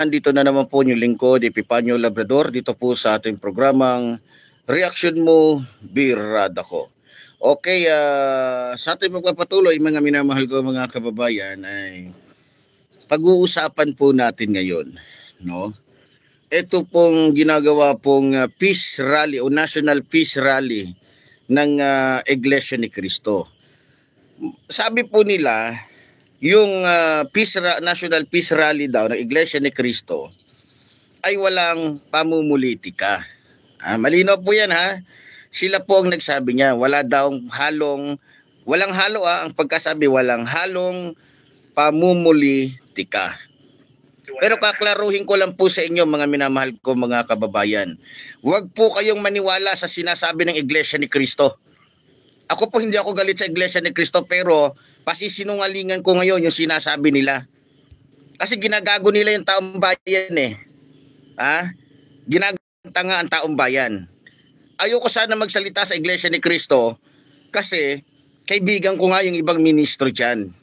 Nandito na naman po yung lingkod, Epipanyo Labrador, dito po sa ating programang Reaction Mo, Birada Ko. Okay, sa ating magpapatuloy, mga minamahal ko mga kababayan, ay pag-uusapan po natin ngayon, no? Ito pong ginagawa pong Peace Rally o National Peace Rally ng Iglesia ni Cristo. Sabi po nila, yung National Peace Rally daw ng Iglesia ni Cristo ay walang pamumulitika. Malinaw po yan, ha. Sila po ang nagsabi niya, walang halo ang pagkasabi, walang halong pamumulitika. Pero kaklaruhin ko lang po sa inyo, mga minamahal ko mga kababayan, huwag po kayong maniwala sa sinasabi ng Iglesia ni Cristo. Ako po hindi ako galit sa Iglesia ni Cristo, pero pasisinungalingan ko ngayon yung sinasabi nila. Kasi ginagago nila yung taong bayan eh. Ginaganta ang taong bayan. Ayoko sana magsalita sa Iglesia ni Cristo kasi kaibigan ko nga yung ibang ministro dyan.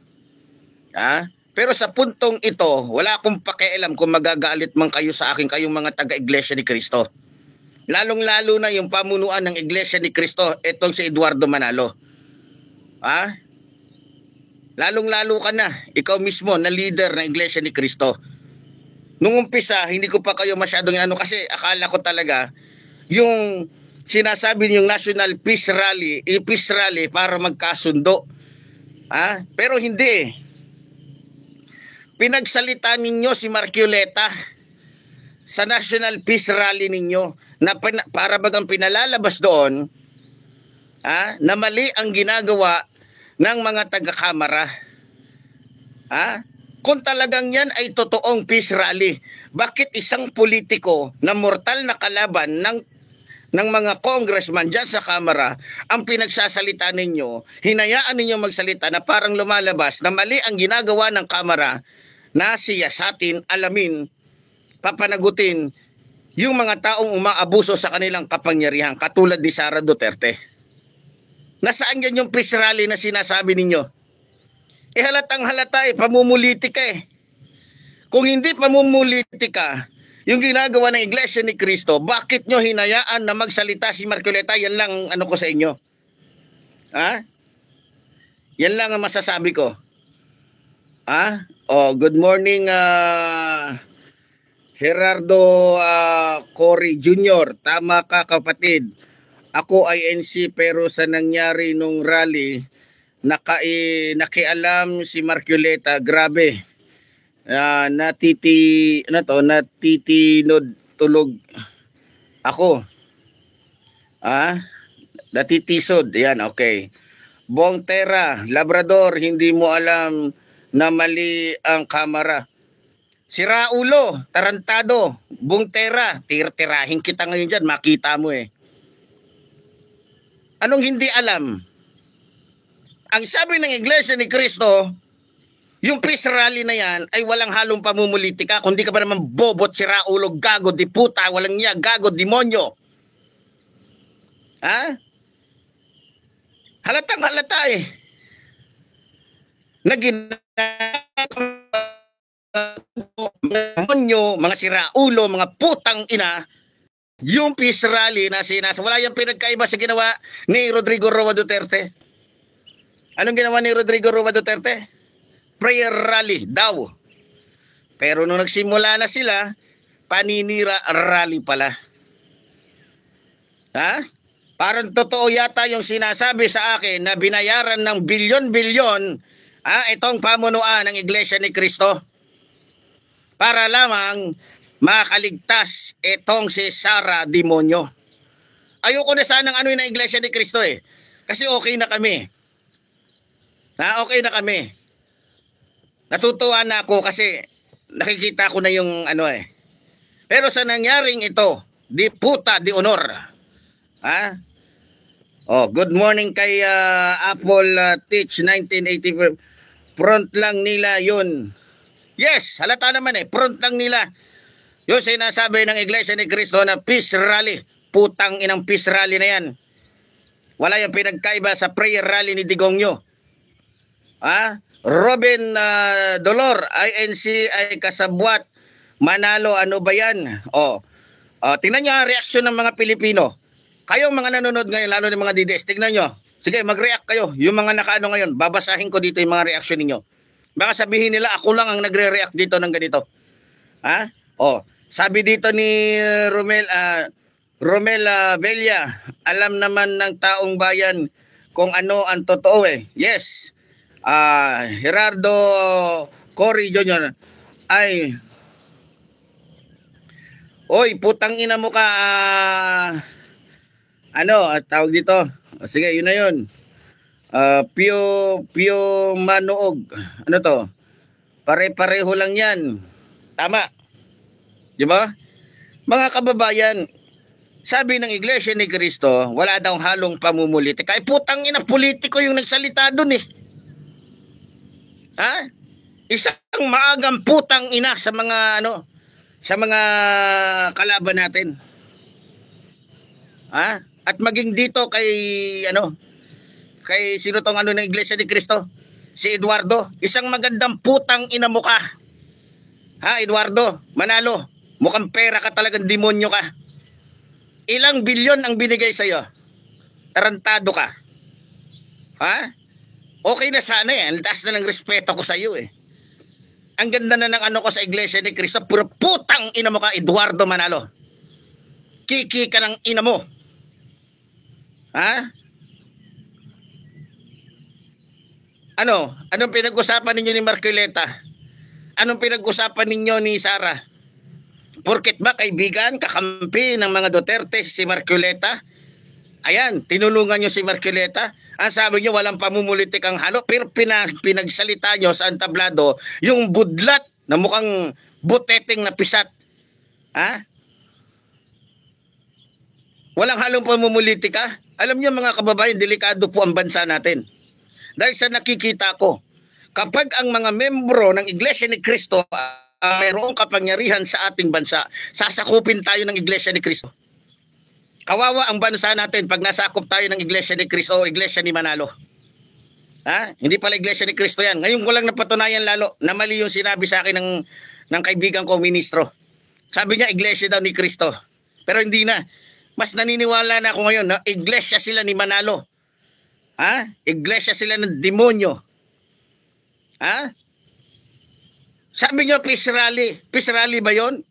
Pero sa puntong ito, wala akong pakialam kung magagalit man kayo sa akin, kayong mga taga-Iglesia ni Cristo. Lalong-lalo na yung pamunuan ng Iglesia ni Cristo, itong si Eduardo Manalo. Lalong-lalo ka na, ikaw mismo na leader ng Iglesia ni Cristo. Nung umpisa, hindi ko pa kayo masyadong kasi akala ko talaga yung sinasabi niyong National Peace Rally para magkasundo. Pero hindi. Pinagsalita ninyo si Marcoleta sa National Peace Rally ninyo na para bagang pinalalabas doon na mali ang ginagawa ng mga taga-kamara. Kung talagang yan ay totoong peace rally, bakit isang politiko na mortal na kalaban ng mga congressman dyan sa kamara ang pinagsasalita ninyo, hinayaan ninyo magsalita na parang lumalabas na mali ang ginagawa ng kamara na siyasatin, alamin, papanagutin yung mga taong umaabuso sa kanilang kapangyarihan katulad ni Sara Duterte. Nasaan yan yung peace rally na sinasabi ninyo? Halatang halata pamumulitika Kung hindi pamumulitika yung ginagawa ng Iglesia ni Cristo, bakit nyo hinayaan na magsalita si Marcoleta? Yan lang ko sa inyo. Yan lang ang masasabi ko. Good morning Gerardo Cory Jr. Tama ka, kapatid. Ako ay NC, pero sa nangyari nung rally, nakialam si Marcoleta. Grabe. Natitinod tulog ako. Natitisod. Yan, okay. Bong Terra, Labrador, hindi mo alam na mali ang kamera. Si Raulo, tarantado, Bong Terra, tirahin kita ngayon dyan, makita mo Anong hindi alam? Ang sabi ng Iglesia ni Cristo, yung peace rally na yan ay walang halong pamumulitika, kundi ka ba naman bobot, si Raulo, gago, di puta, walang niya, gago, demonyo. Halatang halata na demonyo, mga siraulo, mga putang ina, yung peace rally na wala yung pinagkaiba sa ginawa ni Rodrigo Roa Duterte. Anong ginawa ni Rodrigo Roa Duterte? Prayer rally daw. Pero nung nagsimula na sila, paninira rally pala. Parang totoo yata yung sinasabi sa akin na binayaran ng bilyon-bilyon itong pamunuan ng Iglesia ni Cristo para lamang makaligtas itong si Sara demonyo. Ayoko na sanang ng Iglesia ni Cristo kasi okay na kami. Okay na kami. Natutuwa na ako kasi nakikita ko na yung Pero sa nangyaring ito, di puta, di honor. Good morning kay Apple Teach 1984. Front lang nila yun. Yes, halata naman front lang nila. Yung sinasabi ng Iglesia ni Cristo na peace rally. Putang inang peace rally na yan. Wala yung pinagkaiba sa prayer rally ni Digongyo. Robin Dolor, INC ay kasabwat Manalo, ano ba yan? Tingnan nyo ang reaksyon ng mga Pilipino. Kayong mga nanonood ngayon, lalo ng mga DDS, tingnan nyo. Sige, mag-react kayo. Yung mga nakaano ngayon, babasahin ko dito yung mga reaksyon ninyo. Baka sabihin nila, ako lang ang nagre-react dito ng ganito. Ha? Sabi dito ni Romel Bella, alam naman ng taong bayan kung ano ang totoo eh. Yes. Gerardo Cory Jr. Ay, oy, putang ina mo ka. Tawag dito. Sige, yun na yun. Pio Manoog. Ano to? Pare-pareho lang yan. Tama. Di ba? Mga kababayan, sabi ng Iglesia ni Cristo, wala daw halong pamumulitika. Ay putang ina, politiko yung nagsalita dun eh. Ha? Isang maagang putang ina sa mga sa mga kalaban natin. Ha? At maging dito kay kay sino tong ng Iglesia ni Cristo? Si Eduardo, isang magandang putang ina mo ka. Ha, Eduardo, Manalo, mukhang pera ka, talagang demonyo ka. Ilang bilyon ang binigay sa iyo? Tarantado ka. Ha? Okay na sana eh. Ang taas na ng respeto ko sa iyo eh. Ang ganda na ng ko sa Iglesia ni Cristo, puro putang ina mo ka, Eduardo Manalo. Kiki ka ng ina mo. Ha? Anong pinag-usapan ninyo ni Marcoleta? Anong pinag-usapan ninyo ni Sara? Porket ba kaibigan, kakampi ng mga Duterte si Marcoleta? Ayan, tinulungan nyo si Marcoleta. Ang sabi nyo, walang pamumulitik ang halo, pero pinagsalita nyo sa antablado yung budlat na mukhang buteteng na pisat. Ha? Walang halong pamumulitika. Alam nyo mga kababayan, delikado po ang bansa natin. Dahil sa nakikita ko, kapag ang mga membro ng Iglesia ni Cristo mayroong kapangyarihan sa ating bansa, sasakupin tayo ng Iglesia ni Cristo. Kawawa ang bansa natin pag nasakop tayo ng Iglesia ni Cristo o Iglesia ni Manalo. Ha? Hindi pala Iglesia ni Cristo yan. Ngayon ko lang napatunayan lalo na mali yung sinabi sa akin ng kaibigan ko, ministro. Sabi niya, Iglesia daw ni Cristo. Pero hindi na. Mas naniniwala na ako ngayon na Iglesia sila ni Manalo. Ha? Iglesia sila ng demonyo. Ha? Sabi niyo peace rally. Peace rally ba yon?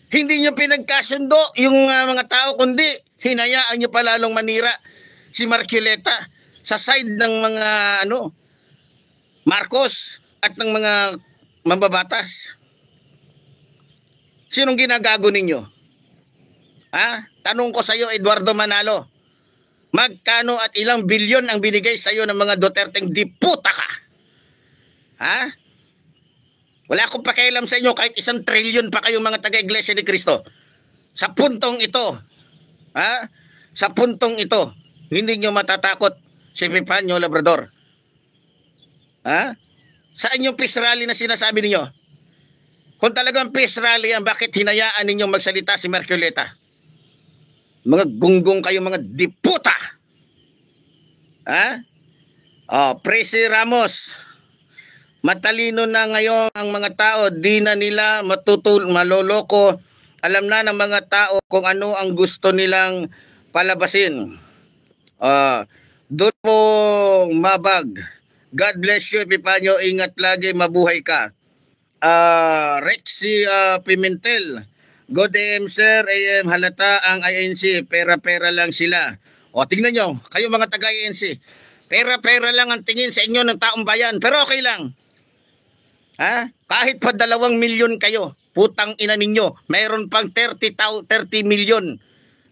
Hindi niyo pinagkasundo yung mga tao, kundi hinayaan niyo pa lalong manira si Marcoleta sa side ng mga Marcos at ng mga mambabatas. Sinong ginagago ninyo? Ha? Tanong ko sa iyo, Eduardo Manalo. Magkano at ilang bilyon ang binigay sa iyo ng mga Duterteng diputa ka? Ha? Wala akong pakialam sa inyo kahit 1 trilyon pa kayong mga taga-Iglesia ni Cristo. Sa puntong ito, ha? Sa puntong ito, hindi nyo matatakot si Epifanio Labrador. Ha? Saan yung peace rally na sinasabi ninyo? Kung talagang peace rally yan, bakit hinayaan ninyong magsalita si Marcoleta? Mga gunggong kayo, mga diputa. Ha? Presi Ramos, matalino na ngayon ang mga tao, di na nila maloloko. Alam na ng mga tao kung ano ang gusto nilang palabasin. Doon po mabag. God bless you, Epifanio. Ingat lagi, mabuhay ka. Rexy Pimentel. Good AM sir, AM halata ang INC, pera-pera lang sila. Tingnan nyo, kayo mga taga-INC, pera-pera lang ang tingin sa inyo ng taong bayan, pero okay lang. Ha? Kahit pa 2 milyon kayo, putang ina ninyo, mayroon pang 30 milyon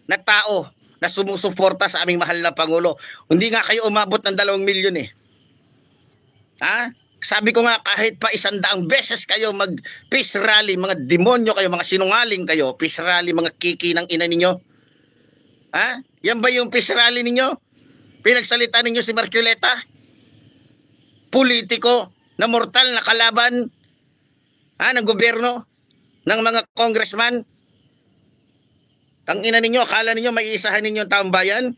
na tao na sumusuporta sa aming mahal na Pangulo. Hindi nga kayo umabot ng 2 milyon eh. Ha? Sabi ko nga, kahit pa 100 beses kayo mag-peace rally, mga demonyo kayo, mga sinungaling kayo, peace rally, mga kiki ng ina ninyo. Ha? Yan ba yung peace rally ninyo? Pinagsalita ninyo si Marcoleta? Politiko na mortal na kalaban ng gobyerno, ng mga congressman? Ang ina ninyo, akala ninyo may isahan ninyo ang taong bayan?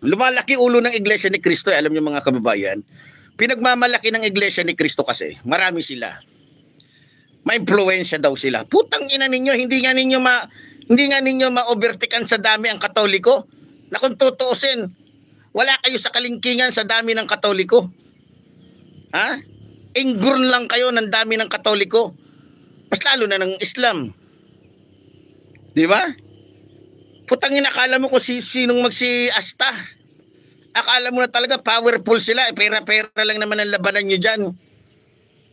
Lumalaki ulo ng Iglesia ni Cristo, alam niyo mga kababayan. Pinagmamalaki ng Iglesia ni Cristo kasi, marami sila. Maimpluwensya daw sila. Putang ina ninyo, hindi nga ninyo ma-overtaken sa dami ang Katoliko. Na kung tutuusin, wala kayo sa kalingkingan sa dami ng Katoliko. Ha? Ingrown lang kayo ng dami ng Katoliko. Mas lalo na ng Islam. Di ba? Putang ina, akala mo kung sinong magsi-asta. Akala mo na talaga powerful sila. Pera-pera lang naman ang labanan nyo dyan.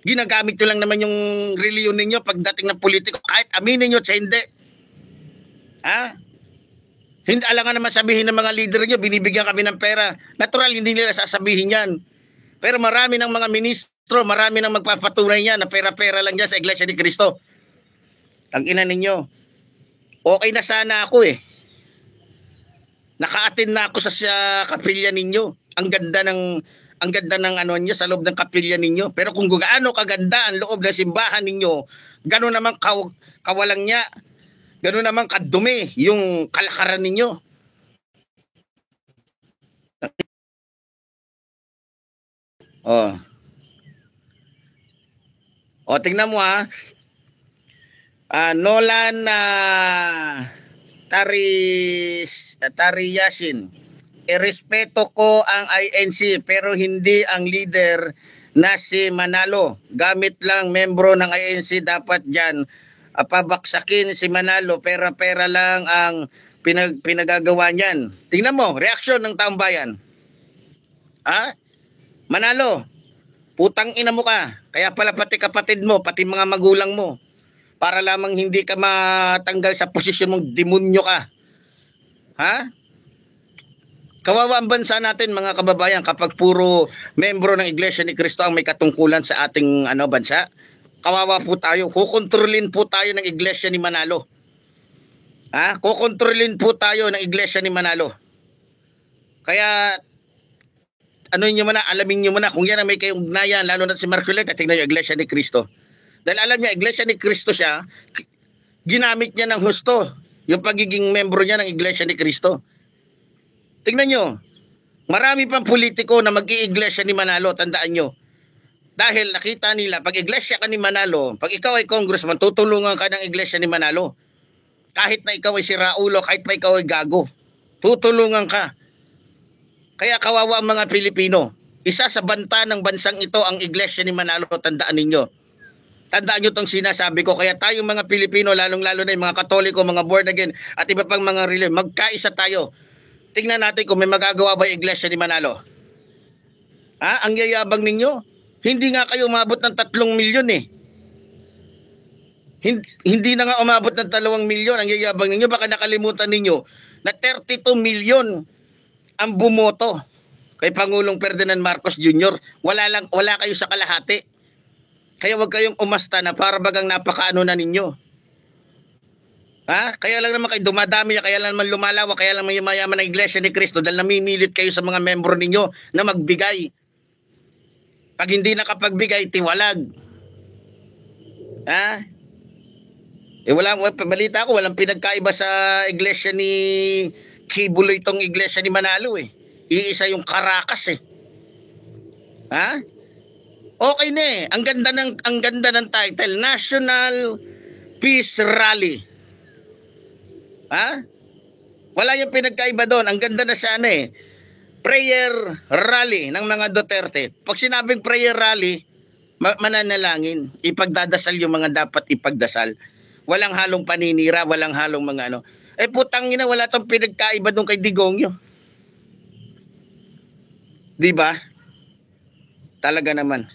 Ginagamit nyo lang naman yung reliyon ninyo pagdating ng politiko. Kahit aminin nyo at hindi. Ha? Hindi alam nga naman sabihin ng mga leader nyo, binibigyan kami ng pera. Natural, hindi nila sasabihin yan. Pero marami ng mga ministro, marami ng magpapatunay yan na pera-pera lang dyan sa Iglesia ni Cristo. Ang ina ninyo. Okay na sana ako eh. Naka-attend na ako sa kapilya ninyo. Ang ganda ng ano niyo sa loob ng kapilya ninyo. Pero kung gaano kaganda ang loob ng simbahan ninyo, gano'n naman kawalang niya, gano'n naman kadumi yung kalakaran ninyo. Oh. O, tingnan mo ha. Nolan Tariyasin. Irespeto ko ang INC pero hindi ang leader na si Manalo. Gamit lang membro ng INC dapat dyan. Pabaksakin si Manalo, pera-pera lang ang pinagagawa niyan. Tingnan mo, reaksyon ng taong bayan. Ha? Manalo, putang ina mo ka. Kaya pala pati kapatid mo, pati mga magulang mo. Para lamang hindi ka matanggal sa posisyon mong demonyo ka. Ha? Kawawa ang bansa natin mga kababayan kapag puro membro ng Iglesia ni Cristo ang may katungkulan sa ating bansa. Kawawa po tayo. Kukontrolin po tayo ng Iglesia ni Manalo. Ha? Kukontrolin po tayo ng Iglesia ni Manalo. Kaya alamin niyo muna kung yan ang may kayong ugnayan, lalo na si Marcoleta, tingnan niyo Iglesia ni Cristo. Dahil alam niya, Iglesia ni Cristo siya, ginamit niya ng husto yung pagiging membro niya ng Iglesia ni Cristo. Tingnan nyo, marami pang politiko na mag-i-iglesia ni Manalo, tandaan nyo. Dahil nakita nila, pag iglesia ka ni Manalo, pag ikaw ay congressman, tutulungan ka ng iglesia ni Manalo. Kahit na ikaw ay si Raulo, kahit na ikaw ay gago, tutulungan ka. Kaya kawawa ang mga Pilipino. Isa sa banta ng bansang ito ang iglesia ni Manalo, tandaan ninyo. Tandaan nyo itong sinasabi ko. Kaya tayong mga Pilipino, lalong-lalo na yung mga Katoliko, mga born again, at iba pang mga religion, magkaisa tayo. Tingnan natin kung may magagawa ba yung iglesia ni Manalo. Ha? Ang yayabang ninyo? Hindi nga kayo umabot ng 3 milyon eh. Hindi na nga umabot ng 2 milyon ang yayabang ninyo. Baka nakalimutan ninyo na 32 milyon ang bumoto kay Pangulong Ferdinand Marcos Jr. Wala kayo sa kalahati. Kaya wag kayong umasta na para bagang napakaano na ninyo. Ha? Kaya lang naman kayo dumadami, kaya lang naman lumalawa, kaya lang naman yumayaman ng Iglesia ni Cristo dahil namimilit kayo sa mga membro ninyo na magbigay. Pag hindi nakapagbigay, tiwalag. Ha? Balita ko, walang pinagkaiba sa Iglesia ni Kibulo itong Iglesia ni Manalo eh. Iisa yung Caracas eh. Ha? Okay na eh. Ang ganda ng title, National Peace Rally. Ha? Wala yung pinagkaiba doon. Ang ganda na sana eh. Prayer rally ng mga Duterte. Pag sinabing prayer rally, mananalangin. Ipagdadasal yung mga dapat ipagdasal. Walang halong paninira, walang halong mga ano. Eh putang ina, wala tong pinagkaiba doon kay Digongyo. Di ba? Talaga naman.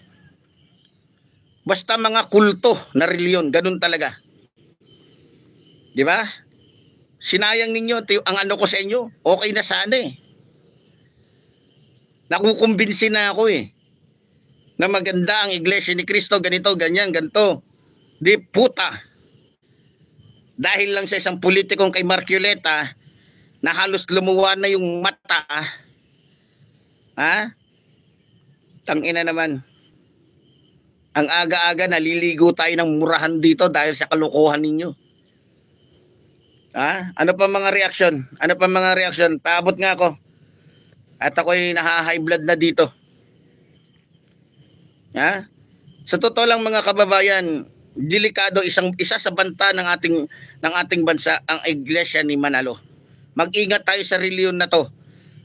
Basta mga kulto na reliyon, ganun talaga. Di ba? Sinayang ninyo ang ano ko sa inyo. Okay na sana eh. Nakukumbinsi na ako eh. Na maganda ang Iglesia ni Cristo, ganito, ganyan, ganito. Di puta. Dahil lang sa isang politikong kay Marcoleta na halos lumuwa na yung mata. Ha? Tangina naman. Ang aga-aga naliligo tayo ng murahan dito dahil sa kalokohan ninyo. Ha? Ano pa mga reaksyon? Ano pa mga reaksyon? Paabot nga ako. At ako'y naha-high blood na dito. Ha? Sa totoo lang mga kababayan, delikado, isa sa banta ng ating bansa ang Iglesia ni Manalo. Mag-ingat tayo sa reliyon na to.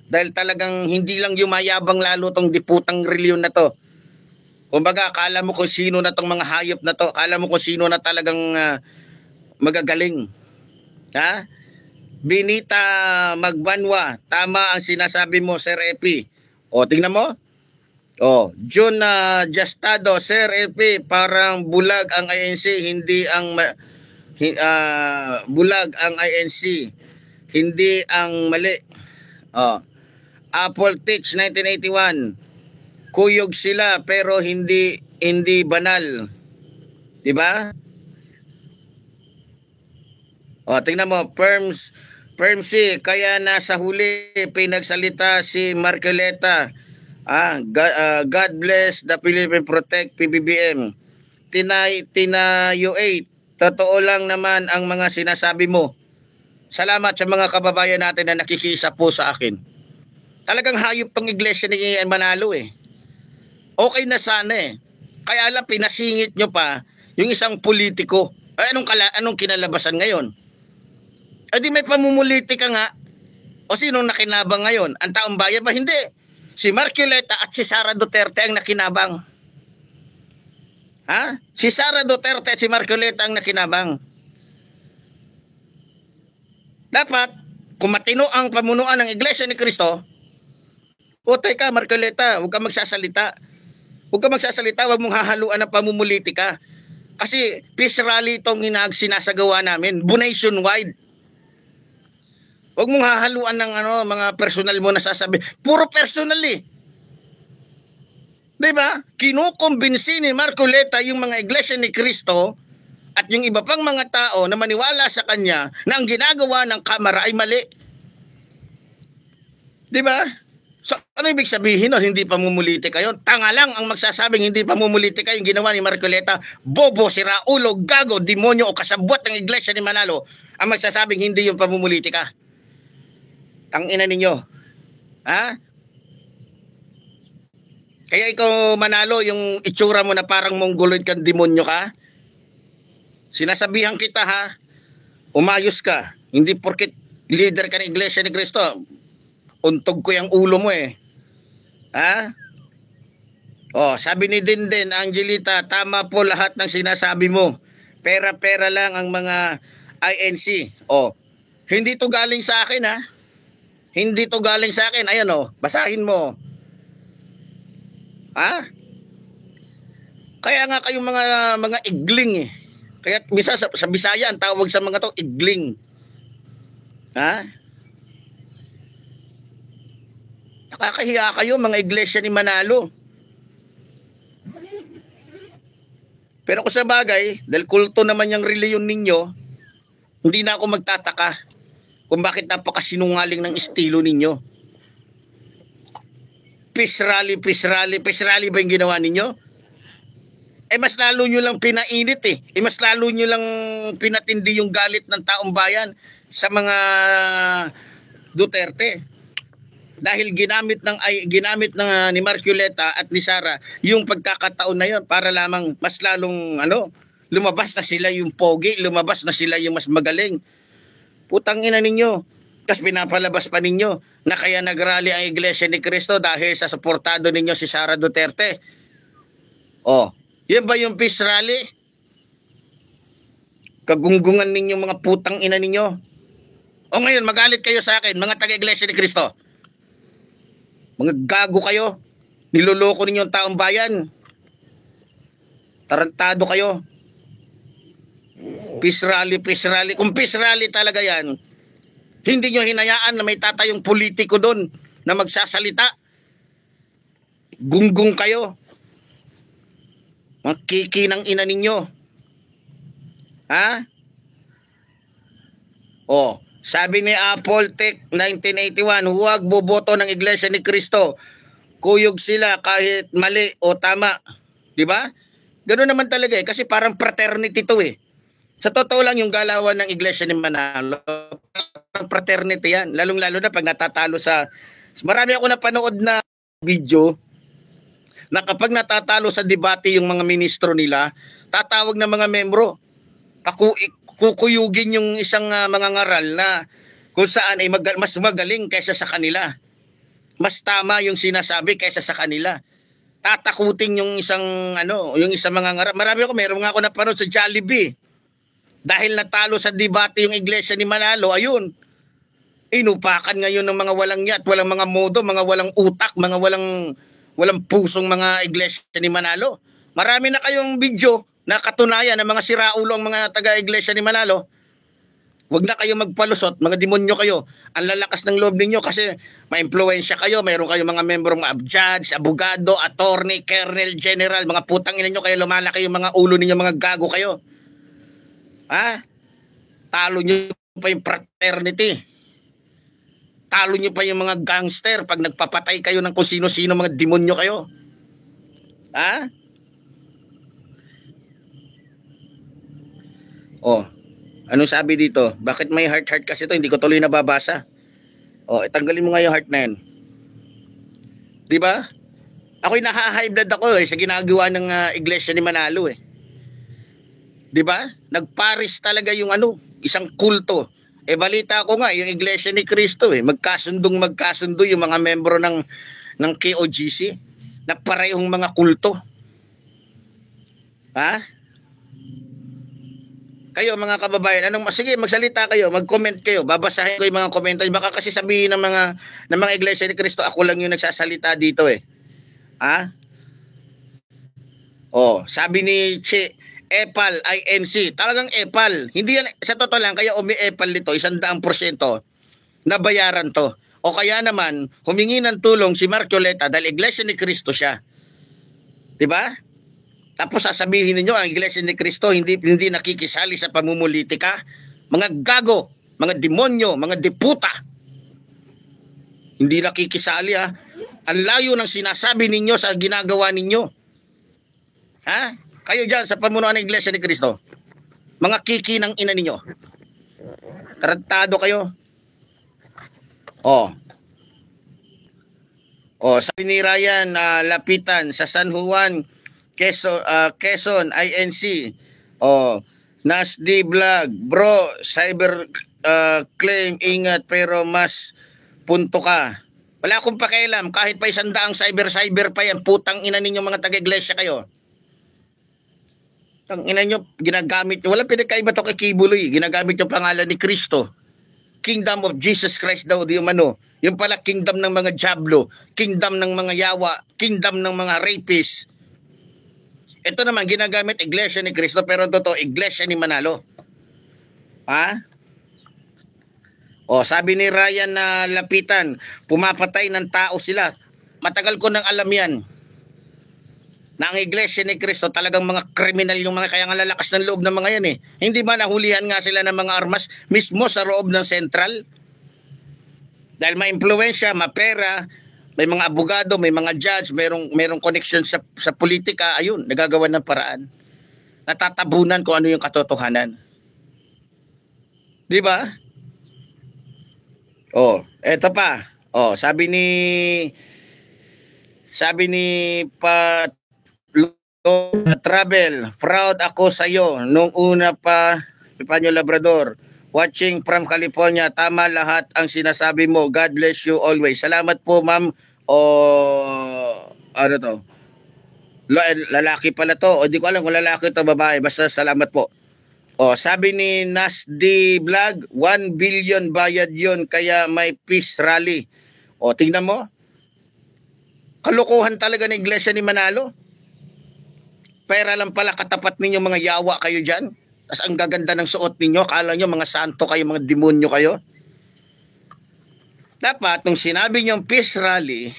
Dahil talagang hindi lang yumayabang lalo tong diputang reliyon na to. Kumbaga, akala mo kung sino na tong mga hayop na to. Akala mo kung sino na talagang magagaling. Ha? Benita Magbanwa, tama ang sinasabi mo, Sir Epi. O, tingnan mo. O, June Justado, Sir Epi, parang bulag ang INC, hindi ang bulag ang INC, hindi ang mali. O, Apple Teach 1981, kuyog sila pero hindi banal. Diba? O, tingnan mo, Permsi, kaya nasa huli pinagsalita si Marcoleta. God bless the Philippine Protect PBBM. Tinayo 8. Totoo lang naman ang mga sinasabi mo. Salamat sa mga kababayan natin na nakikiisa po sa akin. Talagang hayop tong iglesia ni Manalo eh. Okay na sana eh. Kaya lang pinasingit nyo pa yung isang politiko. Ay, anong kinalabasan ngayon? Eh di may pamumuliti ka nga. O sinong nakinabang ngayon? Ang taong bayan ba? Hindi. Si Marcoleta at si Sara Duterte ang nakinabang. Ha? Si Sara Duterte at si Marcoleta ang nakinabang. Dapat, kung matino ang pamunuan ng Iglesia ni Cristo, o teka Marcoleta, huwag ka magsasalita. Huwag ka magsasalita, huwag mong hahaluan ng pamumuliti ka. Kasi peace rally itong sinasagawa namin, nationwide. Huwag mong hahaluan ng mga personal mo na sasabi. Puro personal eh. Diba? Kinukumbinsi ni Marcoleta yung mga iglesia ni Cristo at yung iba pang mga tao na maniwala sa kanya na ang ginagawa ng Kamara ay mali. Diba? So, ano ibig sabihin? Hindi pamumuliti kayo? Tanga lang ang magsasabing hindi pamumuliti kayo yung ginawa ni Marcoleta. Bobo, siraulo, gago, demonyo o kasabwat ng iglesia ni Manalo ang magsasabing hindi yung pamumuliti ka. Ang ina ninyo. Ha? Kaya ikaw Manalo, yung itsura mo na parang mongoloid kang demonyo ka. Sinasabihan kita ha. Umayos ka. Hindi porket leader ka ng Iglesia ni Cristo. Untog ko yung ulo mo eh. Ha? Oh, sabi ni Dinden, Angelita, tama po lahat ng sinasabi mo. Pera-pera lang ang mga INC. Oh, hindi to galing sa akin ha. Hindi to galing sa akin. Ayan o, basahin mo. Ha? Kaya nga kayong mga igling eh. Kaya misa sa Bisaya ang tawag sa mga to igling. Ha? Nakakahiya kayo mga iglesia ni Manalo. Pero kung sa bagay, dahil kulto naman yung reliyon ninyo, hindi na ako magtataka kung bakit napakasinungaling ng estilo ninyo. Peace rally ba yung ginawa ninyo? Eh mas lalo nyo lang pinainit eh. Mas lalo nyo lang pinatindi yung galit ng taong bayan sa mga Duterte. Dahil ginamit ni Marcoleta at ni Sara yung pagkakataon na yun para lamang mas lalong lumabas na sila yung pogi, lumabas na sila yung mas magaling. Putang ina ninyo. Tapos pinapalabas pa ninyo na kaya nagrally ang Iglesia ni Cristo dahil sa suportado ninyo si Sara Duterte. Oh, yan ba yung peace rally? Kagunggungan ninyo mga putang ina ninyo. O ngayon, magalit kayo sa akin, mga taga-Iglesia ni Cristo. Mga gago kayo. Niloloko ninyo ang taong bayan. Tarantado kayo. Peace rally. Kung peace rally talaga yan, hindi nyo hinayaan na may tatayong politiko doon na magsasalita. Gunggong kayo. Makiki ng ina ninyo. Ha? Oh, sabi ni Apple Tech 1981, huwag boboto ng Iglesia ni Cristo. Kuyog sila kahit mali o tama. Di ba? Ganoon naman talaga eh, kasi parang fraternity to eh. Sa totoo lang yung galawan ng Iglesia ni Manalo, fraternity yan. Lalong-lalo na pag natatalo sa... Marami ako napanood na video na kapag natatalo sa debate yung mga ministro nila, tatawag ng mga membro. Kukuyugin yung isang mga ngaral na kung saan ay mas magaling kaysa sa kanila. Mas tama yung sinasabi kaysa sa kanila. Tatakutin yung isang yung isang mga ngaral. Meron nga ako napanood sa Jollibee. Dahil natalo sa debate yung iglesia ni Manalo, ayun. Inupakan ngayon ng mga walang yat, walang mga modo, mga walang utak, mga walang pusong mga iglesia ni Manalo. Marami na kayong video na katunayan ng mga siraulo ang mga taga-iglesia ni Manalo. Huwag na kayo magpalusot, mga demonyo kayo. Ang lalakas ng loob ninyo kasi ma-impluwensya kayo. Mayroon kayong mga membrong judge, abogado, attorney, colonel, general, mga putang ina nyo kayo, lumalaki yung mga ulo ninyo, mga gago kayo. Ha? Talo nyo pa yung fraternity. Talo nyo pa yung mga gangster pag nagpapatay kayo ng kung sino-sino, mga demonyo kayo. Ha? Oh, anong sabi dito? Bakit may heart kasi to? Hindi ko tuloy nababasa. Oh, tanggalin mo nga yung heart na yan. Di ba? Ako'y naha-high blood ako sa ginagawa ng iglesia ni Manalo eh. Di ba? Nagparis talaga yung isang kulto. Balita ko nga, yung iglesia ni Cristo magkasundo yung mga membro ng KOGC na parehong mga kulto. Ha? Kayo mga kababayan, sige magsalita kayo, mag-comment kayo, babasahin ko yung mga komentaryo. Baka kasi sabihin ng mga iglesia ni Cristo, ako lang yung nagsasalita dito eh. Ha? Oh, sabi ni Epal INC, talagang Epal. Hindi yan, sa totoo lang, kaya umi-Epal nito, 100% nabayaran to. O kaya naman, humingi ng tulong si Marcoleta dahil iglesia ni Cristo siya. Diba? Tapos sasabihin niyo ang iglesia ni Cristo hindi nakikisali sa pamumulitika. Mga gago, mga demonyo, mga deputa. Hindi nakikisali ha. Ang layo ng sinasabi ninyo sa ginagawa ninyo. Ha? Kayo dyan sa pamunuan ng iglesia ni Cristo. Mga kiki ng ina ninyo. Tarantado kayo. Oh. Oh, sabi ni Ryan Lapitan sa San Juan, Quezon, INC. Oh, Nasdi Vlog. Bro, cyber claim, ingat pero mas punto ka. Wala akong pakialam. Kahit pa 100 cyber pa yan. Putang ina ninyo mga taga-iglesia kayo. Ang ina nyo, ginagamit nyo. Walang pinagkaiba to kay Kibuloy. Ginagamit yung pangalan ni Kristo. Kingdom of Jesus Christ daw. Yung pala kingdom ng mga diablo. Kingdom ng mga yawa. Kingdom ng mga rapists. Ito naman, ginagamit iglesia ni Cristo, pero totoo, iglesia ni Manalo. Ha? O, sabi ni Ryan na Lapitan, pumapatay ng tao sila. Matagal ko nang alam yan. Na ang iglesia ni Cristo, talagang mga kriminal yung mga, kaya nga lalakas ng loob ng mga yan eh. Hindi ba nahulihan nga sila ng mga armas mismo sa loob ng sentral? Dahil ma-impluwensya, mapera, may mga abogado, may mga judge, merong connection sa politika, ayun, nagagawa ng paraan. Natatabunan kung ano yung katotohanan. Di ba? Oh, eto pa. Oh, sabi ni Travel, proud ako sa iyo nung una pa, Epipanyo Labrador. Watching from California, tama lahat ang sinasabi mo. God bless you always. Salamat po, ma'am. O ano to? Lalaki pala to. O di ko alam kung lalaki to babae. Basta salamat po. O sabi ni Nasdi Vlog, 1 billion bayad yon kaya may peace rally. O tingnan mo. Kalukuhan talaga ng iglesia ni Manalo. Pera lang pala katapat ninyo mga yawa kayo dyan. Tapos ang gaganda ng suot ninyo. Kala nyo mga santo kayo, mga demonyo kayo. Dapat, nung sinabi nyo peace rally,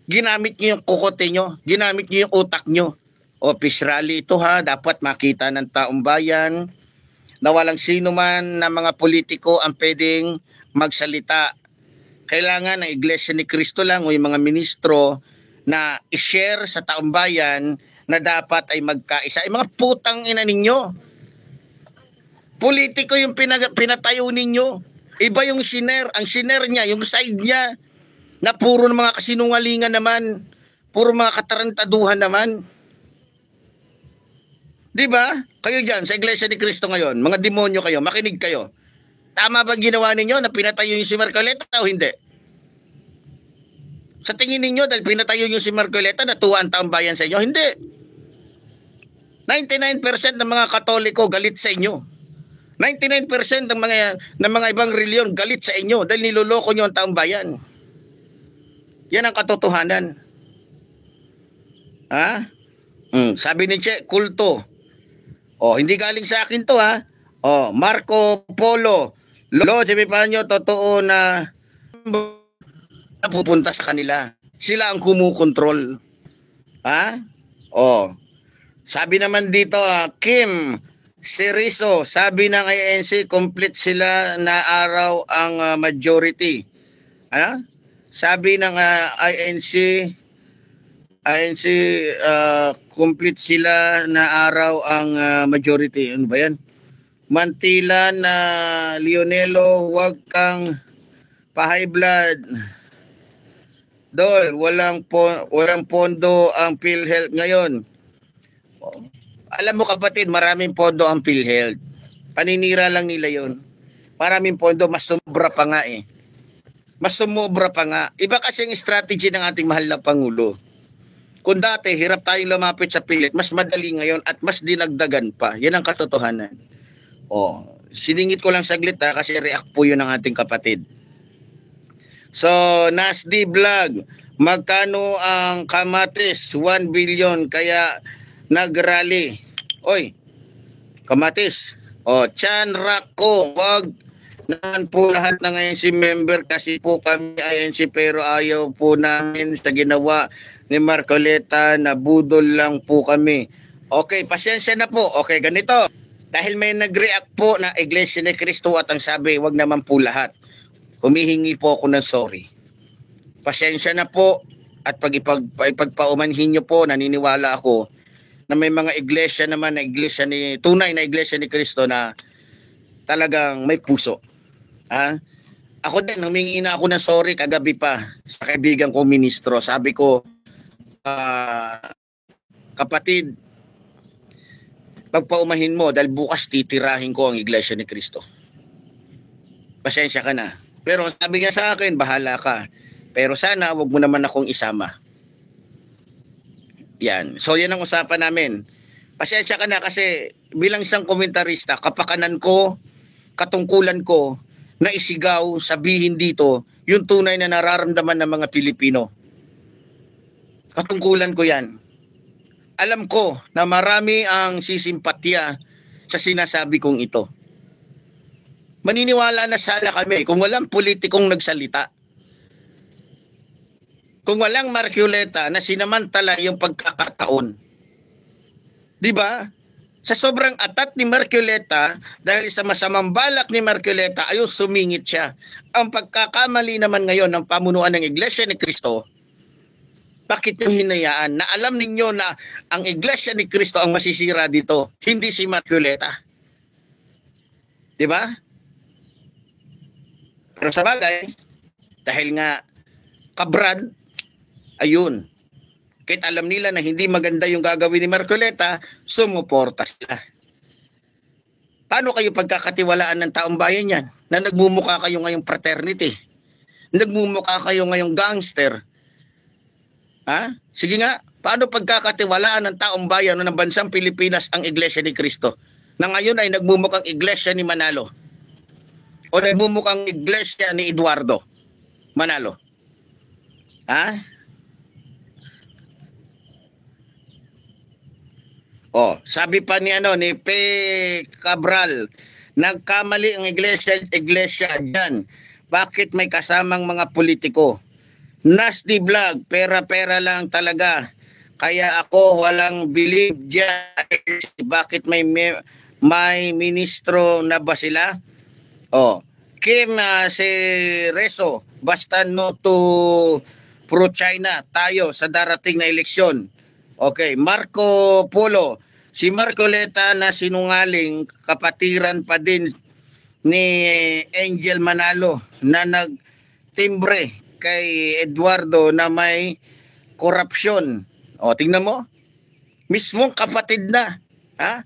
ginamit nyo yung kukote nyo, ginamit nyo yung utak nyo. O peace rally ito ha, dapat makita ng taong bayan na walang sino man na mga politiko ang pwedeng magsalita. Kailangan ng iglesia ni Cristo lang o yung mga ministro na i-share sa taong bayan na dapat ay magkaisa. Ay mga putang ina ninyo. Politiko yung pinatayo ninyo. Iba yung shiner, ang shiner niya, yung side niya, na puro mga kasinungalingan naman, puro mga katarantaduhan naman. Di ba? Kayo dyan sa Iglesia ni Cristo ngayon, mga demonyo kayo, makinig kayo. Tama bang ginawa ninyo na pinatayo yung si Marcoleta o hindi? Sa tingin ninyo, dahil pinatayo yung si Marcoleta, natuwa ang taong bayan sa inyo? Hindi. 99% ng mga Katoliko galit sa inyo. 99% ng mga ibang reliyon galit sa inyo dahil niloloko nyo ang taong bayan. Yan ang katotohanan. Ha? Sabi ni Che, kulto. Hindi galing sa akin to ha. Marco Polo. Lolo, sabi pa nyo, totoo na pupunta sa kanila. Sila ang kumukontrol. Ha? Sabi naman dito, Kim Seriso, sabi ng INC, complete sila na araw ang majority. Ano? Sabi ng INC, complete sila na araw ang majority. Ano ba yan? Mantilan na Leonelo, wag kang pa-high blood. Dol, walang pondo ang PhilHealth ngayon. Alam mo kapatid, maraming pondo ang PhilHealth. Paninira lang nila yon. Maraming pondo, mas sumobra pa nga eh. Mas sumobra pa nga. Iba kasi ang strategy ng ating mahal na Pangulo. Kung dati, hirap tayong lumapit sa PhilHealth, mas madali ngayon at mas dinagdagan pa. Yan ang katotohanan. Siningit ko lang saglit kasi react po yun ng ating kapatid. So, Nasdi Vlog, magkano ang kamatis? 1 billion, kaya nagrally. Oy, kamatis. Chan Rako, wag naman po lahat ng INC member kasi po kami INC pero ayaw po namin sa ginawa ni Marcoleta, na budol lang po kami. Okay, pasensya na po. Okay, ganito. Dahil may nag-react po na Iglesia ni Cristo at ang sabi, wag naman po lahat. Humihingi po ako ng sorry. Pasensya na po at ipagpaumanhin nyo po, naniniwala ako na may mga iglesia naman na tunay na Iglesia ni Cristo na talagang may puso. Ako din, humingi na ako ng sorry kagabi pa sa kaibigan ko ministro. Sabi ko, kapatid, pagpaumahin mo dahil bukas titirahin ko ang Iglesia ni Cristo. Pasensya ka na. Pero sabi niya sa akin, bahala ka. Pero sana wag mo naman akong isama. Yan. So yan ang usapan namin. Pasensya ka na kasi bilang isang komentarista, kapakanan ko, katungkulan ko, na isigaw, sabihin dito, yung tunay na nararamdaman ng mga Pilipino. Katungkulan ko yan. Alam ko na marami ang sisimpatya sa sinasabi kong ito. Maniniwala na sana kami kung walang politikong nagsalita. Kung walang Marcoleta na sinamantala yung pagkakataon. Diba? Sa sobrang atat ni Marcoleta, dahil sa masamang balak ni Marcoleta, ayun sumingit siya. Ang pagkakamali naman ngayon ng pamunuan ng Iglesia ni Cristo, bakit yung hinayaan na alam ninyo na ang Iglesia ni Cristo ang masisira dito, hindi si Marcoleta? Diba? Pero sa bagay, dahil nga kabrad, ayun. Kahit alam nila na hindi maganda yung gagawin ni Marcoleta, sumuporta sila. Paano kayo pagkakatiwalaan ng taong bayan yan? Na nagmumukha kayo ngayong fraternity. Nagmumukha kayo ngayong gangster. Sige nga, paano pagkakatiwalaan ng taong bayan o ng bansang Pilipinas ang Iglesia ni Cristo? Na ngayon ay nagmumukhang Iglesia ni Manalo. O nagmumukhang Iglesia ni Eduardo Manalo. Sabi pa ni P. Cabral, nagkamali ang iglesia diyan. Bakit may kasamang mga politiko? Nasty Vlog, pera-pera lang talaga. Kaya ako walang believe diyan. Bakit may ministro na ba sila? Kim si Reso, basta no to pro-China tayo sa darating na eleksyon. Okay, Marco Polo, si Marcoleta na sinungaling, kapatiran pa din ni Angel Manalo na nagtimbre kay Eduardo na may korupsyon. Tingnan mo, mismong kapatid na. Ha?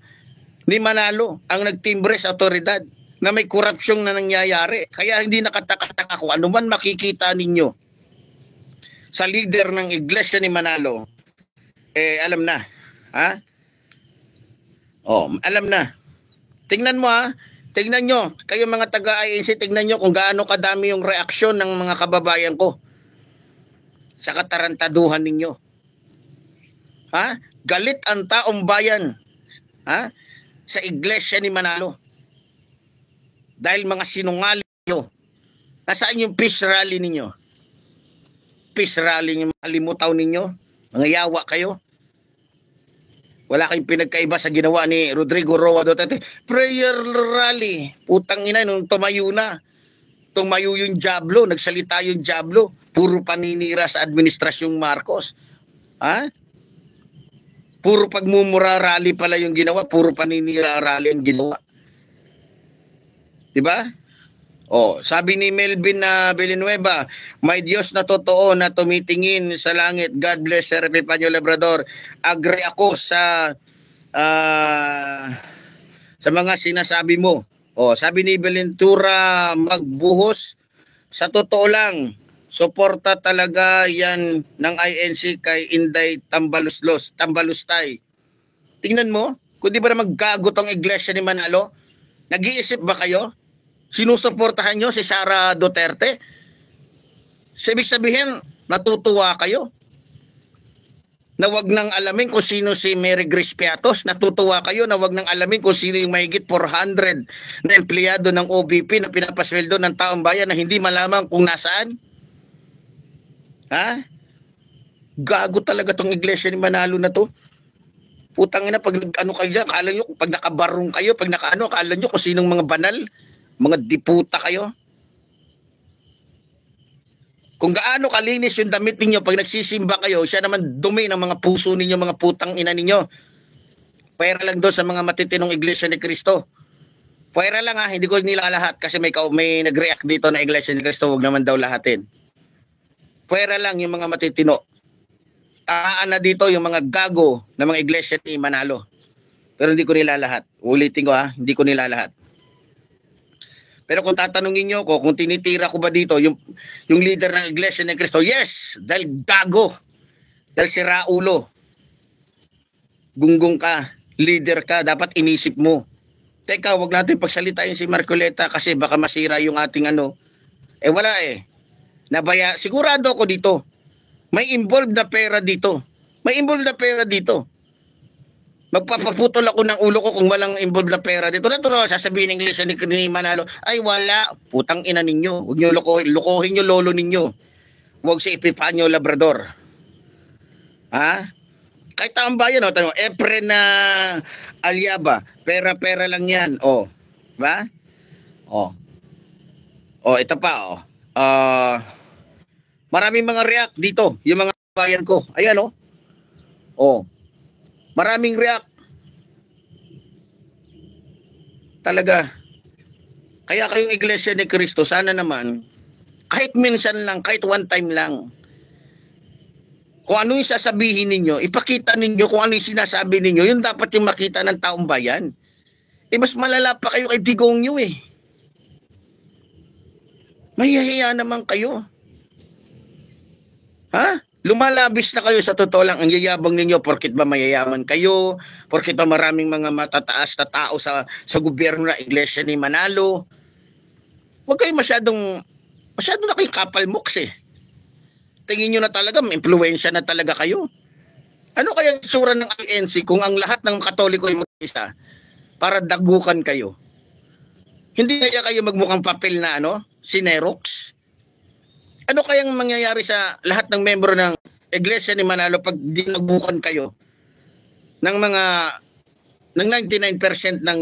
Ni Manalo ang nagtimbre sa otoridad na may korupsyon na nangyayari. Kaya hindi nakataka-taka kung ano man makikita ninyo sa leader ng iglesia ni Manalo, alam na. Ha? Alam na. Tingnan mo tingnan nyo, kayo mga taga-INC, tingnan nyo kung gaano kadami yung reaksyon ng mga kababayan ko sa katarantaduhan ninyo. Ha? Galit ang taong bayan sa iglesia ni Manalo. Dahil mga sinungaling nyo. Nasaan yung peace rally ninyo? Peace rally nyo, malimutaw ninyo? Mga yawa kayo? Wala kayong pinagkaiba sa ginawa ni Rodrigo Roa Duterte. Prayer rally. Putang ina, nung tumayo na. Tumayo yung Diablo, nagsalita yung Diablo. Puro paninira sa administrasyong Marcos. Ha? Puro pagmumura rally pala yung ginawa. Puro paninira rally ang ginawa. Diba? Sabi ni Melvin na Villanueva, may Diyos na totoo na tumitingin sa langit. God bless Sir Epifanio Labrador. Agree ako sa mga sinasabi mo. Sabi ni Valentura Magbuhos, sa totoo lang, suporta talaga yan ng INC kay Inday Tambalustay. Tingnan mo, kung di ba na maggago tong iglesia ni Manalo, nag-iisip ba kayo? Sinusuportahan nyo si Sara Duterte? Ibig sabihin, natutuwa kayo? Na wag nang alamin kung sino si Mary Grace Piatos? Natutuwa kayo na wag nang alamin kung sino yung mahigit 400 na empleyado ng OBP na pinapasweldo ng taong bayan na hindi malaman kung nasaan? Ha? Gago talaga tong iglesia ni Manalo na to. Putang ina, pag ano kayo dyan, akala nyo, pag nakabarong kayo, pag nakaano, akala nyo kung sinong mga banal? Mga diputa kayo. Kung gaano kalinis yung damit ninyo pag nagsisimba kayo, siya naman dumi ng mga puso ninyo, mga putang ina ninyo. Pwera lang doon sa mga matitinong iglesia ni Cristo. Pwera lang hindi ko nila lahat kasi may nag-react dito na iglesia ni Cristo, huwag naman daw lahatin. Pwera lang yung mga matitino. Taaan na dito yung mga gago na mga iglesia ni Manalo. Pero hindi ko nila lahat. Ulitin ko hindi ko nila lahat. Pero kung tatanungin nyo ko, kung tinitira ko ba dito yung leader ng iglesia ni Cristo, yes, dahil gago, dahil si Raulo, gunggong ka, leader ka, dapat inisip mo. Teka, wag natin pagsalitain si Marcoleta kasi baka masira yung ating wala sigurado ako dito, may involved na pera dito. May involved na pera dito. Magpapaputol ako ng ulo ko kung walang involved na pera dito. Natuloy, sasabihin ng iglesia ni Manalo, ay wala, putang ina ninyo. Huwag nyo lukohin nyo lolo ninyo. Huwag si Epifanio Labrador. Ha? Kahit taong bayan, tanong, Efren na Alyaba, pera-pera lang yan. Ba? Ito pa, maraming mga react dito, yung mga bayan ko. Ayan, maraming react. Talaga. Kaya kayong iglesia ni Cristo, sana naman, kahit minsan lang, kahit one time lang, kung ano yung sasabihin ninyo, ipakita ninyo kung ano yung sinasabi ninyo, yun dapat yung makita ng taong bayan. Mas malala pa kayo kay Digong nyo Mahihiya naman kayo. Ha? Lumalabis na kayo sa totoo lang. Ang yayabang ninyo, porkit ba mayayaman kayo? Porkit ba maraming mga matataas na tao sa gobyerno na iglesia ni Manalo? Huwag kayo masyado na kayong kapal moks Tingin nyo na talaga, may impluensya na talaga kayo. Ano kaya sura ng INC kung ang lahat ng Katoliko ay mag-isa para dagukan kayo? Hindi kaya kayo magmukhang papel na Sinerox? Ano kayang mangyayari sa lahat ng membro ng iglesia ni Manalo pag dinagukan kayo ng 99% ng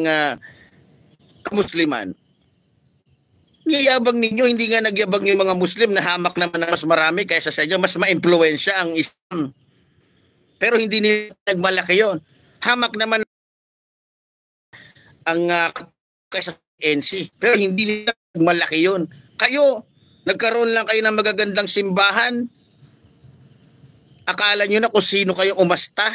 kamusliman? Yayabang ninyo, hindi nga nagyabang yung mga Muslim na hamak naman ng mas marami kaysa sa inyo, mas ma-impluensya ang Islam. Pero hindi nila nagmalaki yun. Hamak naman ang kaysa NC, pero hindi nila nagmalaki yun. Kayo, nagkaroon lang kayo ng magagandang simbahan. Akala nyo na kung sino kayo umasta.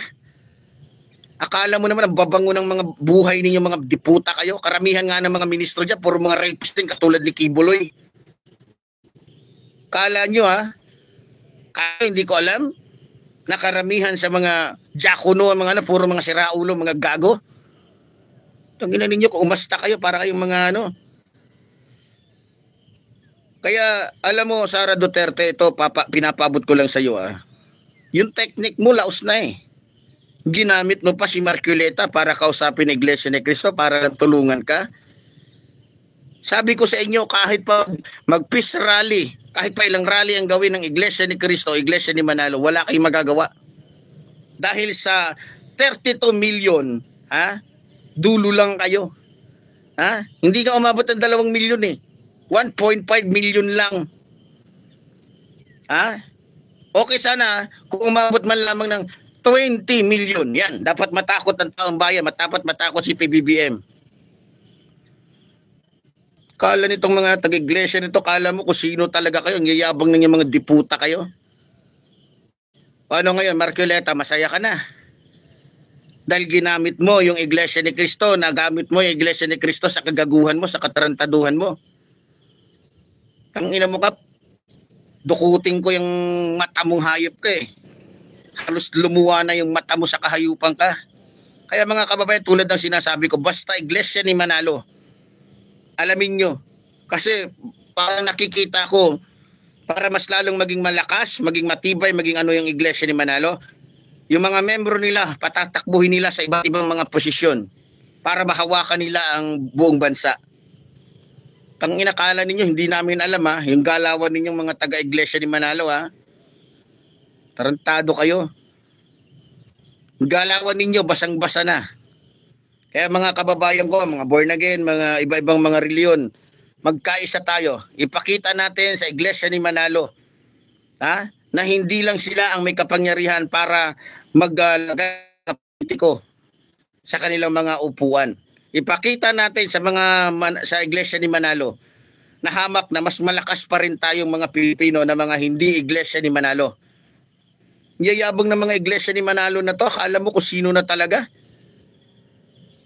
Akala mo naman ang babango ng mga buhay ninyo, mga diputa kayo. Karamihan nga ng mga ministro dyan, puro mga rapist din katulad ni Kibuloy. Kala nyo kaya hindi ko alam na karamihan sa mga diakono, mga ano, puro mga siraulo, mga gago. Tangina ninyo, kung umasta kayo para kayong mga ano. Kaya alam mo, Sara Duterte, ito pinapabot ko lang sa iyo. Yung technique mo laos na eh. Ginamit mo pa si Marcoleta para kausapin ng Iglesia ni Cristo para tulungan ka. Sabi ko sa inyo, kahit pa mag-peace rally, kahit pa ilang rally ang gawin ng Iglesia ni Cristo, Iglesia ni Manalo, wala kayong magagawa. Dahil sa 32 million, dulo lang kayo. Hindi ka umabot ng 2 milyon eh. 1.5 million lang. Okay sana kung umabot man lamang ng 20 million. Yan, dapat matakot ang taong bayan, dapat matakot si PBBM. Kala nitong mga taga-iglesia nito, kala mo kung sino talaga kayo, ngiyabang ng mga diputa kayo. Paano ngayon, Marcoleta, masaya ka na? Dahil ginamit mo yung Iglesia ni Cristo, nagamit mo yung Iglesia ni Cristo sa kagaguhan mo, sa katarantaduhan mo. Ang ina mo ka, dukutin ko yung mata mong hayop ka eh. Halos lumuwa na yung mata mo sa kahayupan ka. Kaya mga kababayan, tulad ng sinasabi ko, basta Iglesia ni Manalo, alamin nyo. Kasi parang nakikita ko, para mas lalong maging malakas, maging matibay, maging ano yung Iglesia ni Manalo, yung mga membro nila, patatakbuhin nila sa iba't ibang mga posisyon para mahawakan nila ang buong bansa. Pang inakala ninyo, hindi namin alam yung galawan ninyong mga taga-Iglesia ni Manalo Tarantado kayo. Yung galawan ninyo, basang-basa na. Kaya mga kababayan ko, mga born again, mga iba-ibang mga reliyon, magkaisa tayo. Ipakita natin sa Iglesia ni Manalo na hindi lang sila ang may kapangyarihan para maglagay ng politiko sa kanilang mga upuan. Ipakita natin sa Iglesia ni Manalo na hamak na mas malakas pa rin tayong mga Pilipino na mga hindi Iglesia ni Manalo. Yayabang ng mga Iglesia ni Manalo na to, akala mo kung sino na talaga?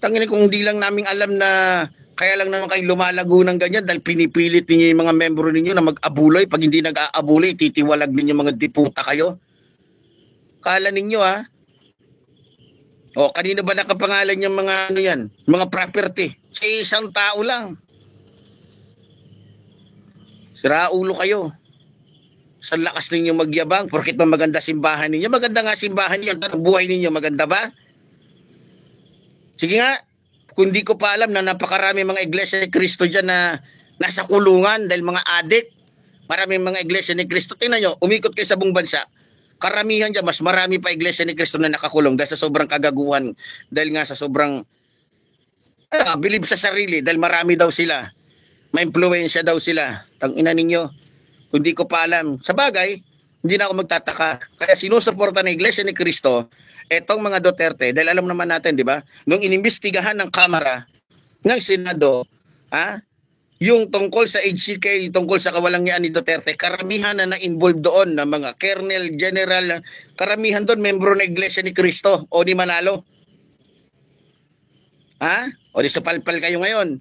Tangina, kung hindi lang naming alam na kaya lang naman kayo lumalago ng ganyan dahil pinipilit ninyo yung mga membro ninyo na mag-abuloy. Pag hindi nag-aabuloy, titiwalag ninyo mga diputa kayo. Kala ninyo kanino ba nakapangalan yung mga ano yan? Mga property. Sa isang tao lang. Siraulo kayo. Sa lakas ninyo magyabang, porkit ba maganda simbahan ninyo? Maganda nga simbahan ninyo. Ang buhay ninyo, maganda ba? Sige nga, kung di ko pa alam na napakarami mga Iglesia ni Cristo dyan na nasa kulungan dahil mga adik. Maraming mga Iglesia ni Cristo. Tingnan nyo, umikot kayo sa buong bansa. Karamihan dyan, mas marami pa Iglesia ni Cristo na nakakulong dahil sa sobrang kagaguhan. Dahil nga sa sobrang bilib sa sarili. Dahil marami daw sila. May impluensya daw sila. Tangina ninyo. Kung di ko pa alam. Sa bagay, hindi na ako magtataka. Kaya sinusuporta ng Iglesia ni Cristo etong mga Duterte. Dahil alam naman natin, di ba? Nung inimbestigahan ng Kamara, ng Senado, yung tungkol sa HCK, tungkol sa kawalangyaan ni Duterte, karamihan na na-involved doon na mga Colonel, General, karamihan doon, membro ng Iglesia ni Cristo o ni Manalo. O di supalpal kayo ngayon.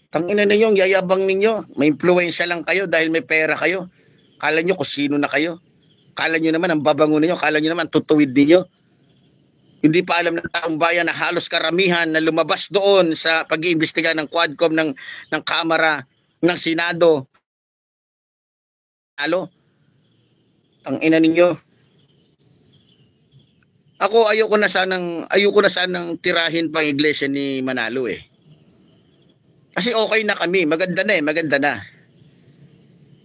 Tangina ninyo, yayabang ninyo, may impluensya lang kayo dahil may pera kayo. Kala nyo kung sino na kayo. Kala nyo naman ang babango ninyo, kala nyo naman tutuwid ninyo. Hindi pa alam ng taong bayan na halos karamihan na lumabas doon sa pag-iimbestiga ng Quadcom ng Kamara, ng Senado. Ang ina ninyo. Ako ayoko na sanang tirahin pang Iglesia ni Manalo eh. Kasi okay na kami, maganda na.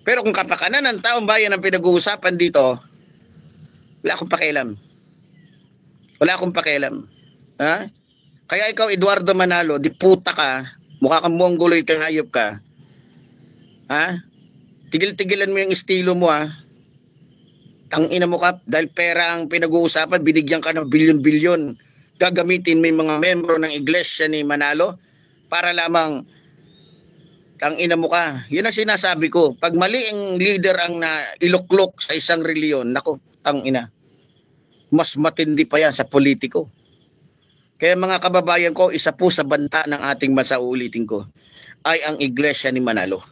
Pero kung kapakanan ng taong bayan ang pinag-uusapan dito, wala akong pakialam. Kaya ikaw, Eduardo Manalo, di puta ka, mukha kang mongoloid kang hayop ka. Tigil-tigilan mo yung estilo mo Tangina mo ka, dahil pera ang pinag-uusapan, binigyan ka ng bilyon-bilyon. Gagamitin mo yung mga membro ng Iglesia ni Manalo para lamang tangina mo ka. Yun ang sinasabi ko. Pag mali ang leader ang iluklok sa isang reliyon, nako, tangina. Mas matindi pa yan sa politiko. Kaya mga kababayan ko, isa po sa banta ng ating bansa, uulitin ko, ay ang Iglesia ni Manalo.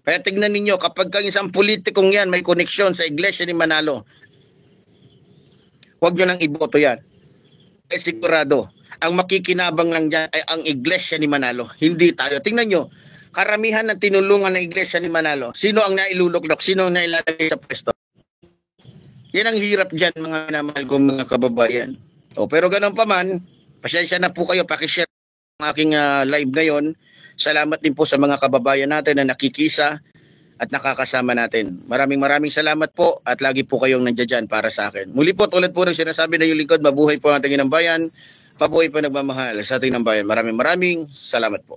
Kaya tignan ninyo, kapag kang isang politikong yan may koneksyon sa Iglesia ni Manalo, huwag nyo nang iboto yan. Ay sigurado, ang makikinabang lang dyan ay ang Iglesia ni Manalo, hindi tayo. Tingnan nyo, karamihan ng tinulungan ng Iglesia ni Manalo, sino ang nailuluklok, sino ang nailalagay sa pwesto? Yan ang hirap dyan, mga minamahal kong mga kababayan. Pero ganun pa man, pasensya na po kayo, pakishare ang aking live ngayon. Salamat din po sa mga kababayan natin na nakikisa at nakakasama natin. Maraming salamat po at lagi po kayong nandiyan para sa akin. Muli po, tulad po ng sinasabi na yung lingkod, mabuhay po ang ating inang bayan, mabuhay po nagmamahal sa ating inang bayan. Maraming salamat po.